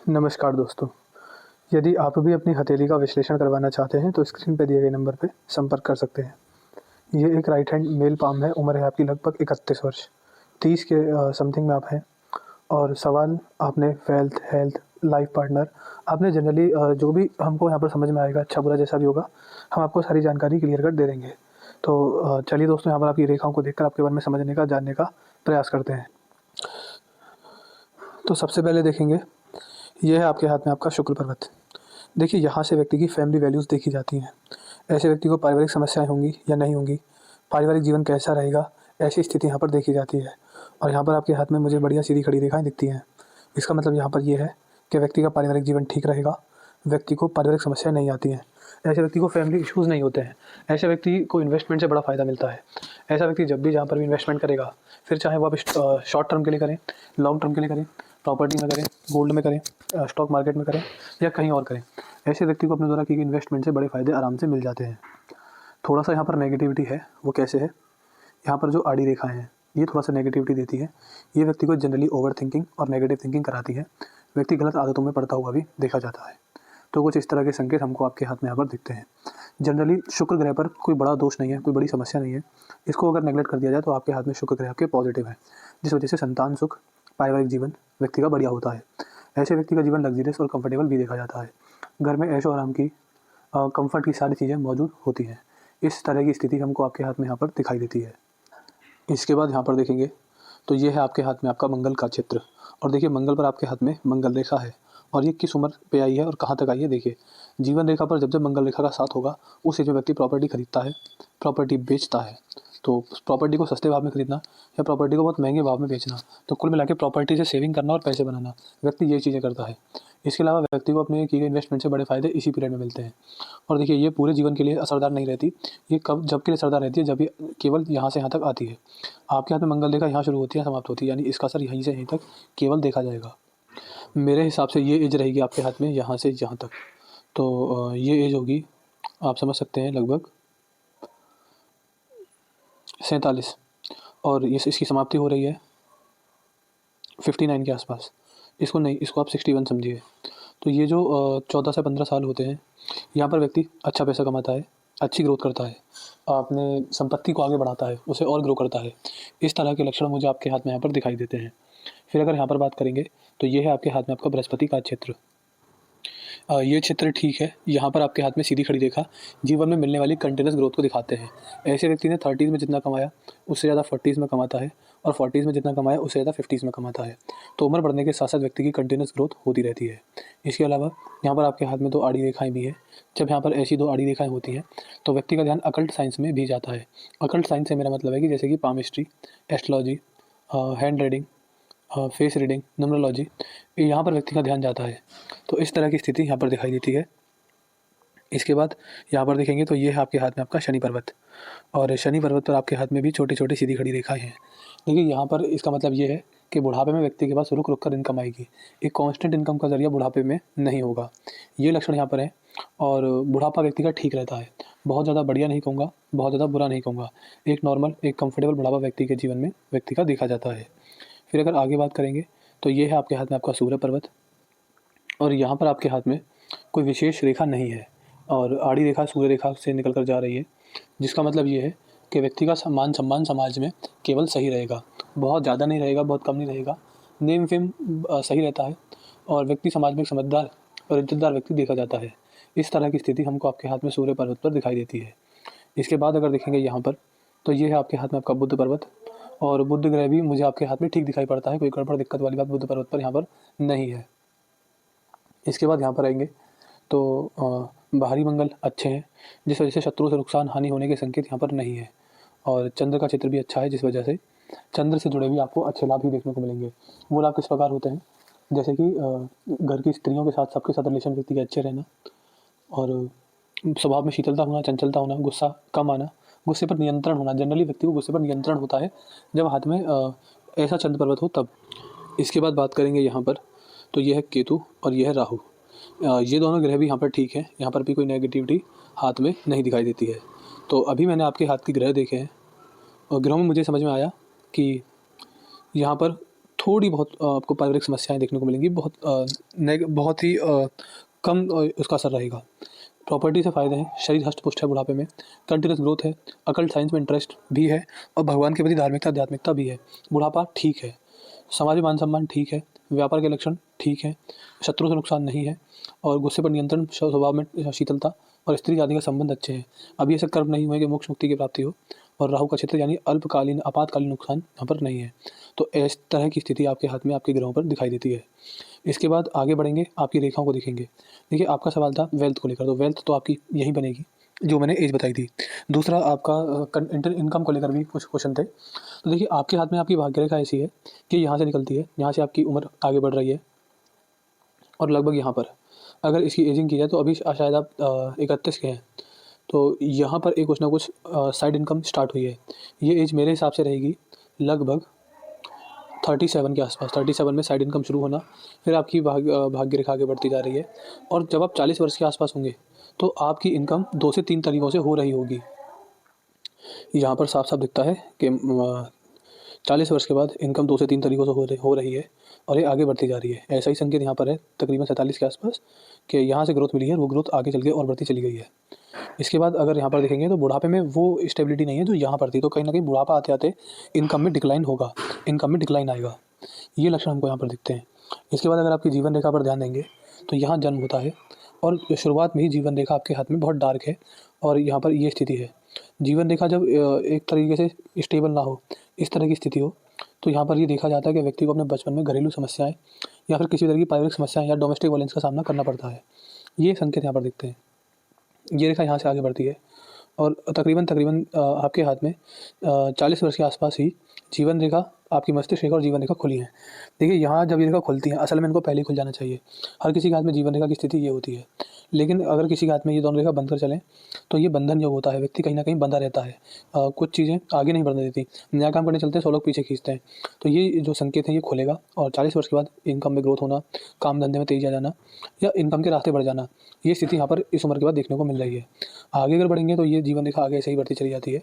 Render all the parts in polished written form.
नमस्कार दोस्तों। यदि आप भी अपनी हथेली का विश्लेषण करवाना चाहते हैं तो स्क्रीन पर दिए गए नंबर पर संपर्क कर सकते हैं। ये एक राइट हैंड मेल पाम है। उम्र है आपकी लगभग 31 वर्ष। 30 के समथिंग में आप हैं। और सवाल आपने हेल्थ लाइफ पार्टनर आपने जनरली जो भी हमको यहाँ पर समझ में आएगा, अच्छा बुरा जैसा भी होगा, हम आपको सारी जानकारी क्लियर कट दे देंगे। तो चलिए दोस्तों, यहाँ पर आपकी रेखाओं को देखकर आपके बारे में समझने का, जानने का प्रयास करते हैं। तो सबसे पहले देखेंगे, ये है आपके हाथ में आपका शुक्र पर्वत। देखिए, यहाँ से व्यक्ति की फैमिली वैल्यूज़ देखी जाती हैं। ऐसे व्यक्ति को पारिवारिक समस्याएं होंगी या नहीं होंगी, पारिवारिक जीवन कैसा रहेगा, ऐसी स्थिति यहाँ पर देखी जाती है। और यहाँ पर आपके हाथ में मुझे बढ़िया सीधी खड़ी रेखाएं दिखती हैं। इसका मतलब यहाँ पर ये है कि व्यक्ति का पारिवारिक जीवन ठीक रहेगा, व्यक्ति को पारिवारिक समस्याएं नहीं आती हैं, ऐसे व्यक्ति को फैमिली इश्यूज़ नहीं होते हैं, ऐसे व्यक्ति को इन्वेस्टमेंट से बड़ा फ़ायदा मिलता है। ऐसा व्यक्ति जब भी जहाँ पर भी इन्वेस्टमेंट करेगा, फिर चाहे वो आप शॉर्ट टर्म के लिए करें, लॉन्ग टर्म के लिए करें, प्रॉपर्टी में करें, गोल्ड में करें, स्टॉक मार्केट में करें या कहीं और करें, ऐसे व्यक्ति को अपने द्वारा की गई इन्वेस्टमेंट से बड़े फ़ायदे आराम से मिल जाते हैं। थोड़ा सा यहाँ पर नेगेटिविटी है। वो कैसे है? यहाँ पर जो आड़ी रेखाएं हैं, ये थोड़ा सा नेगेटिविटी देती है। ये व्यक्ति को जनरली ओवर थिंकिंग और नेगेटिव थिंकिंग कराती है। व्यक्ति गलत आदतों में पड़ता हुआ भी देखा जाता है। तो कुछ इस तरह के संकेत हमको आपके हाथ में यहाँ पर दिखते हैं। जनरली शुक्र ग्रह पर कोई बड़ा दोष नहीं है, कोई बड़ी समस्या नहीं है। इसको अगर नेगलेक्ट कर दिया जाए तो आपके हाथ में शुक्र ग्रह आपके पॉजिटिव है, जिस वजह से संतान सुख, पारिवारिक जीवन व्यक्ति का बढ़िया होता है। ऐसे व्यक्ति का जीवन लग्जरियस और कंफर्टेबल भी देखा जाता है। घर में ऐशो आराम की, कंफर्ट की सारी चीज़ें मौजूद होती हैं। इस तरह की स्थिति हमको आपके हाथ में यहाँ पर दिखाई देती है। इसके बाद यहाँ पर देखेंगे तो ये है आपके हाथ में आपका मंगल का चित्र। और देखिए, मंगल पर आपके हाथ में मंगल रेखा है और ये किस उम्र पे आई है और कहाँ तक आई है। देखिए, जीवन रेखा पर जब जब मंगल रेखा का साथ होगा, उस एज में व्यक्ति प्रॉपर्टी खरीदता है, प्रॉपर्टी बेचता है। तो प्रॉपर्टी को सस्ते भाव में खरीदना या प्रॉपर्टी को बहुत महंगे भाव में बेचना, तो कुल मिला के प्रॉपर्टी से सेविंग करना और पैसे बनाना, व्यक्ति ये चीज़ें करता है। इसके अलावा व्यक्ति को अपने की गई इन्वेस्टमेंट से बड़े फ़ायदे इसी पीरियड में मिलते हैं। और देखिए, ये पूरे जीवन के लिए असरदार नहीं रहती। ये कब जब के लिए असरदार रहती है, जब ये केवल यहाँ से यहाँ तक आती है। आपके हाथ में मंगल रेखा यहाँ शुरू होती है, समाप्त होती है, यानी इसका असर यहीं से यहीं तक केवल देखा जाएगा। मेरे हिसाब से ये एज रहेगी आपके हाथ में यहाँ से यहाँ तक। तो ये एज होगी, आप समझ सकते हैं, लगभग 47। और ये इसकी समाप्ति हो रही है 59 के आसपास। इसको नहीं, इसको आप 61 समझिए। तो ये जो 14 से 15 साल होते हैं, यहाँ पर व्यक्ति अच्छा पैसा कमाता है, अच्छी ग्रोथ करता है, अपने संपत्ति को आगे बढ़ाता है, उसे और ग्रो करता है। इस तरह के लक्षण मुझे आपके हाथ में यहाँ पर दिखाई देते हैं। फिर अगर यहाँ पर बात करेंगे तो ये है आपके हाथ में आपका बृहस्पति का क्षेत्र। ये क्षेत्र ठीक है। यहाँ पर आपके हाथ में सीधी खड़ी रेखा जीवन में मिलने वाली कंटिन्यूस ग्रोथ को दिखाते हैं। ऐसे व्यक्ति ने 30s में जितना कमाया उससे ज़्यादा 40s में कमाता है, और 40s में जितना कमाया उससे ज़्यादा 50s में कमाता है। तो उम्र बढ़ने के साथ साथ व्यक्ति की कंटिन्यूस ग्रोथ होती रहती है। इसके अलावा यहाँ पर आपके हाथ में 2 आड़ी रेखाएँ भी हैं। जब यहाँ पर ऐसी 2 आड़ी रेखाएँ होती हैं तो व्यक्ति का ध्यान अकल्ट साइंस में भी जाता है। अकल्ट साइंस से मेरा मतलब है कि जैसे कि palmistry, astrology, hand reading, face reading, numerology, यहाँ पर व्यक्ति का ध्यान जाता है। तो इस तरह की स्थिति यहाँ पर दिखाई देती है। इसके बाद यहाँ पर देखेंगे तो ये है आपके हाथ में आपका शनि पर्वत। और शनि पर्वत पर आपके हाथ में भी छोटी छोटी सीधी खड़ी रेखाएं हैं। देखिए, यहाँ पर इसका मतलब ये है कि बुढ़ापे में व्यक्ति के पास रुक रुक कर इनकम आएगी। एक कांस्टेंट इनकम का जरिया बुढ़ापे में नहीं होगा, ये लक्षण यहाँ पर है। और बुढ़ापा व्यक्ति का ठीक रहता है। बहुत ज़्यादा बढ़िया नहीं कहूँगा, बहुत ज़्यादा बुरा नहीं कहूँगा। एक नॉर्मल, एक कंफर्टेबल बुढ़ापा व्यक्ति के जीवन में व्यक्ति का देखा जाता है। फिर अगर आगे बात करेंगे तो ये है आपके हाथ में आपका सूर्य पर्वत। और यहाँ पर आपके हाथ में कोई विशेष रेखा नहीं है और आड़ी रेखा सूर्य रेखा से निकल कर जा रही है, जिसका मतलब ये है कि व्यक्ति का मान सम्मान समाज में केवल सही रहेगा, बहुत ज़्यादा नहीं रहेगा, बहुत कम नहीं रहेगा। नेम फेम सही रहता है और व्यक्ति समाज में एक समझदार और इज्जतदार व्यक्ति देखा जाता है। इस तरह की स्थिति हमको आपके हाथ में सूर्य पर्वत पर दिखाई देती है। इसके बाद अगर देखेंगे यहाँ पर तो ये है आपके हाथ में आपका बुध पर्वत। और बुध ग्रह भी मुझे आपके हाथ में ठीक दिखाई पड़ता है। कोई गड़बड़ दिक्कत वाली बात बुध पर्वत पर यहाँ पर नहीं है। इसके बाद यहाँ पर आएंगे तो बाहरी मंगल अच्छे हैं, जिस वजह से शत्रु से नुकसान हानि होने के संकेत यहाँ पर नहीं है। और चंद्र का चित्र भी अच्छा है, जिस वजह से चंद्र से जुड़े भी आपको अच्छे लाभ ही देखने को मिलेंगे। वो लाभ किस प्रकार होते हैं, जैसे कि घर की स्त्रियों के साथ, सबके साथ रिलेशन व्यक्ति के अच्छे रहना, और स्वभाव में शीतलता होना, चंचलता होना, गुस्सा कम आना, गुस्से पर नियंत्रण होना। जनरली व्यक्ति को गुस्से पर नियंत्रण होता है जब हाथ में ऐसा चंद्र पर्वत हो तब। इसके बाद बात करेंगे यहाँ पर तो ये है केतु और ये है राहु। ये दोनों ग्रह भी यहाँ पर ठीक है। यहाँ पर भी कोई नेगेटिविटी हाथ में नहीं दिखाई देती है। तो अभी मैंने आपके हाथ के ग्रह देखे हैं और ग्रहों में मुझे समझ में आया कि यहाँ पर थोड़ी बहुत आपको पारिवारिक समस्याएँ देखने को मिलेंगी, बहुत ही कम उसका असर रहेगा। प्रॉपर्टी से फ़ायदे हैं, शरीर हष्ट-पुष्ट है बुढ़ापे में, कंटीन्यूअस ग्रोथ है, अकल्ट साइंस में इंटरेस्ट भी है और भगवान के प्रति धार्मिकता, आध्यात्मिकता भी है। बुढ़ापा ठीक है, समाज में मान-सम्मान ठीक है, व्यापार के लक्षण ठीक हैं, शत्रु से नुकसान नहीं है और गुस्से पर नियंत्रण, स्वभाव में शीतलता और स्त्री आदि का संबंध अच्छे हैं। अभी ऐसे कर्म नहीं हुए कि मोक्ष मुक्ति की प्राप्ति हो और राहु का क्षेत्र यानी अल्पकालीन, आपातकालीन नुकसान यहाँ पर नहीं है। तो इस तरह की स्थिति आपके हाथ में, आपके ग्रहों पर दिखाई देती है। इसके बाद आगे बढ़ेंगे, आपकी रेखाओं को देखेंगे। देखिए, आपका सवाल था वेल्थ को लेकर, तो वेल्थ तो आपकी यहीं बनेगी, जो मैंने एज बताई थी। दूसरा आपका इनकम को लेकर भी कुछ क्वेश्चन थे। तो देखिए, आपके हाथ में आपकी भाग्य रेखा ऐसी है कि यहाँ से निकलती है, यहाँ से आपकी उम्र आगे बढ़ रही है और लगभग यहाँ पर अगर इसकी एजिंग की जाए तो अभी शायद आप 31 के हैं। तो यहाँ पर एक कुछ ना कुछ साइड इनकम स्टार्ट हुई है। ये एज मेरे हिसाब से रहेगी लगभग 37 के आसपास। 37 में साइड इनकम शुरू होना, फिर आपकी भाग्य रेखा आगे बढ़ती जा रही है और जब आप 40 वर्ष के आसपास होंगे तो आपकी इनकम 2 से 3 तरीकों से हो रही होगी। यहाँ पर साफ-साफ दिखता है कि 40 वर्ष के बाद इनकम 2 से 3 तरीकों से हो रही है और ये आगे बढ़ती जा रही है। ऐसा ही संकेत यहाँ पर है तकरीबन 47 के आसपास कि यहाँ से ग्रोथ मिली है और वो ग्रोथ आगे चल के और बढ़ती चली गई है। इसके बाद अगर यहाँ पर देखेंगे तो बुढ़ापे में वो स्टेबिलिटी नहीं है जो यहाँ पर थी, तो कहीं न कहीं बुढ़ापा आते-आते इनकम में डिक्लाइन होगा, इनकम में डिक्लाइन आएगा। ये लक्षण हमको यहाँ पर दिखते हैं। इसके बाद अगर आपकी जीवन रेखा पर ध्यान देंगे तो यहाँ जन्म होता है और शुरुआत में ही जीवन रेखा आपके हाथ में बहुत डार्क है और यहाँ पर ये स्थिति है। जीवन रेखा जब एक तरीके से स्टेबल ना हो, इस तरह की स्थिति हो, तो यहाँ पर ये देखा जाता है कि व्यक्ति को अपने बचपन में घरेलू समस्याएँ या फिर किसी तरह की पारिवारिक समस्याएँ या डोमेस्टिक वायलेंस का सामना करना पड़ता है। ये संकेत यहाँ पर दिखते हैं। ये रेखा यहाँ से आगे बढ़ती है और तकरीबन आपके हाथ में 40 वर्ष के आसपास ही जीवन रेखा, आपकी मस्तिष्क रेखा और जीवन रेखा खुली हैं। देखिए, यहाँ जब ये रेखा खुलती हैं, असल में इनको पहले ही खुल जाना चाहिए। हर किसी के हाथ में जीवन रेखा की स्थिति ये होती है। लेकिन अगर किसी के हाथ में ये दोनों रेखा बनकर चलें, तो ये बंधन योग होता है, व्यक्ति कहीं न कहीं बंधा रहता है। कुछ चीज़ें आगे नहीं बढ़ने देती, नया काम करने चलते हैं, 100 लोग पीछे खींचते हैं। तो ये जो संकेत है ये खुलेगा और 40 वर्ष के बाद इनकम में ग्रोथ होना, काम धंधे में तेज़ी आ जाना या इनकम के रास्ते बढ़ जाना, ये स्थिति यहाँ पर इस उम्र के बाद देखने को मिल रही है। आगे अगर बढ़ेंगे तो ये जीवन रेखा आगे ऐसे ही बढ़ती चली जाती है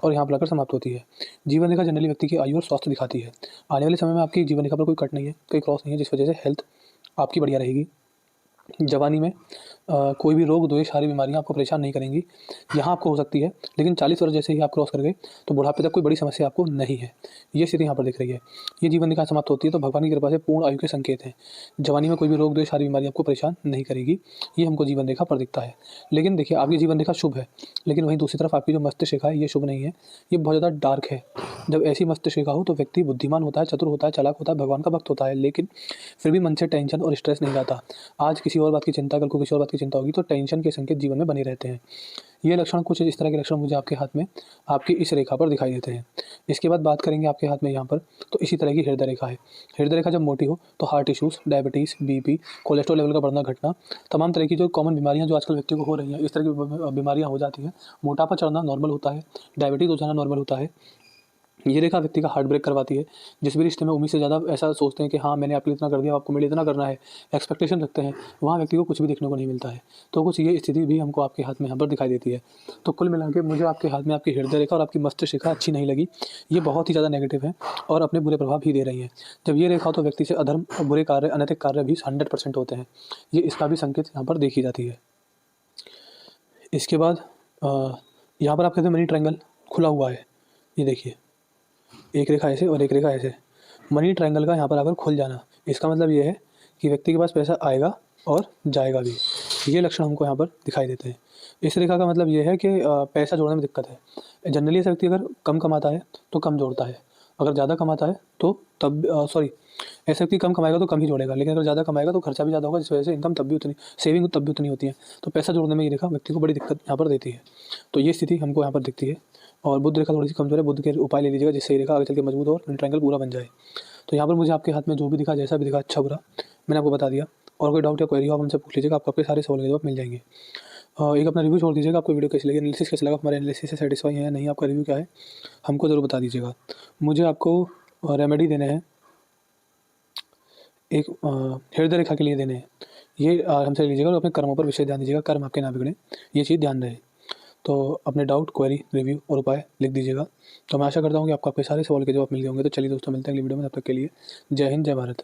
और यहाँ पर आकर समाप्त होती है। जीवन रेखा जनरली व्यक्ति की आयु और स्वास्थ्य दिखाती है। आने वाले समय में आपकी जीवन रेखा पर कोई कट नहीं है, कोई क्रॉस नहीं है, जिस वजह से हेल्थ आपकी बढ़िया रहेगी। जवानी में कोई भी रोग, द्वेष, सारी बीमारियाँ आपको परेशान नहीं करेंगी। यहाँ आपको हो सकती है, लेकिन 40 वर्ष जैसे ही आप क्रॉस कर गए तो बुढ़ापे तक कोई बड़ी समस्या आपको नहीं है। ये स्थिति यहाँ पर दिख रही है। ये जीवन रेखा समाप्त होती है तो भगवान की कृपा से पूर्ण आयु के संकेत हैं। जवानी में कोई भी रोग, द्वेष, सारी बीमारी आपको परेशान नहीं करेगी। ये हमको जीवन रेखा पर दिखता है। लेकिन देखिए, आपकी जीवन रेखा शुभ है, लेकिन वहीं दूसरी तरफ आपकी जो मस्तिष्क रेखा है ये शुभ नहीं है, ये बहुत ज़्यादा डार्क है। जब ऐसी मस्तिष्क रेखा हो तो व्यक्ति बुद्धिमान होता है, चतुर होता है, चालाक होता है, भगवान का भक्त होता है, लेकिन फिर भी मन से टेंशन और स्ट्रेस नहीं जाता। आज किसी और बात की चिंता, कल को किसी और बात की चिंता होगी, तो टेंशन के संकेत जीवन में बने रहते हैं। ये लक्षण, कुछ इस तरह के लक्षण मुझे आपके हाथ में, आपकी इस रेखा पर दिखाई देते हैं। इसके बाद बात करेंगे आपके हाथ में यहाँ पर, तो इसी तरह की हृदय रेखा है। हृदय रेखा जब मोटी हो तो heart issues, diabetes, BP, cholesterol level का बढ़ना घटना, तमाम तरह की जो कॉमन बीमारियाँ जो आजकल व्यक्तियों को हो रही हैं, इस तरह की बीमारियाँ हो जाती हैं। मोटापा चढ़ना नॉर्मल होता है, डायबिटीज़ हो जाना नॉर्मल होता है। ये रेखा व्यक्ति का हार्ट ब्रेक करवाती है। जिस भी रिश्ते में उम्मीद से ज़्यादा ऐसा सोचते हैं कि हाँ, मैंने आपके लिए इतना कर दिया, आपको मेरे लिए इतना करना है, एक्सपेक्टेशन रखते हैं, वहाँ व्यक्ति को कुछ भी देखने को नहीं मिलता है। तो कुछ ये स्थिति भी हमको आपके हाथ में यहाँ पर दिखाई देती है। तो कुल मिला के मुझे आपके हाथ में आपकी हृदय रेखा और आपकी मस्तिष्क रेखा अच्छी नहीं लगी। ये बहुत ही ज़्यादा नेगेटिव है और अपने बुरे प्रभाव ही दे रही हैं। जब ये रेखा हो तो व्यक्ति से अधर्म और बुरे कार्य, अनैतिक कार्य भी 100% होते हैं। ये इसका भी संकेत यहाँ पर देखी जाती है। इसके बाद यहाँ पर आप कहते हैं मनी ट्रायंगल खुला हुआ है। ये देखिए, एक रेखा ऐसे और एक रेखा ऐसे। मनी ट्रायंगल का यहाँ पर आकर खुल जाना, इसका मतलब ये है कि व्यक्ति के पास पैसा आएगा और जाएगा भी। ये लक्षण हमको यहाँ पर दिखाई देते हैं। इस रेखा का मतलब ये है कि पैसा जोड़ने में दिक्कत है। जनरली ऐसा व्यक्ति अगर कम कमाता है तो कम जोड़ता है, अगर ज़्यादा कमाता है तो तब ऐसा व्यक्ति कम कमाएगा तो कम ही जोड़ेगा, लेकिन अगर ज़्यादा कमाएगा तो खर्चा भी ज़्यादा होगा, जिस वजह से इनकम तब भी उतनी, सेविंग तब भी उतनी होती है। तो पैसा जोड़ने में ये रेखा व्यक्ति को बड़ी दिक्कत यहाँ पर देती है। तो ये स्थिति हमको यहाँ पर दिखती है। और बुध रेखा थोड़ी सी कमज़ोर है, बुध के उपाय ले लीजिएगा जिससे ये रेखा आगे चल के मजबूत और ट्रायंगल पूरा बन जाए। तो यहाँ पर मुझे आपके हाथ में जो भी दिखा, जैसा भी दिखा, अच्छा बुरा, मैंने आपको बता दिया। और कोई डाउट या क्वेरी हो आप हमसे पूछ लीजिएगा, आपको आपके सारे सवाल के जवाब मिल जाएंगे। एक अपना रिव्यू छोड़ दीजिएगा, आपको वीडियो कैसी लगी, एनालिसिस कैसा लगा, हमारे एनालिसिस से सेटिस्फाई है या नहीं, आपका रिव्यू क्या है, हमको ज़रूर बता दीजिएगा। मुझे आपको रेमेडी देने हैं, एक हृदय रेखा के लिए देने हैं। ये हमसे लीजिएगा और अपने कर्मों पर विशेष ध्यान दीजिएगा, कर्म आपके ना बिगड़े, ये चीज़ ध्यान रहे। तो अपने डाउट, क्वेरी, रिव्यू और उपाय लिख दीजिएगा। तो मैं आशा करता हूँ कि आपको आपके सारे सवाल के जवाब मिल गए होंगे। तो चलिए दोस्तों, मिलते हैं अगली वीडियो में। तब तक के लिए जय हिंद, जय भारत।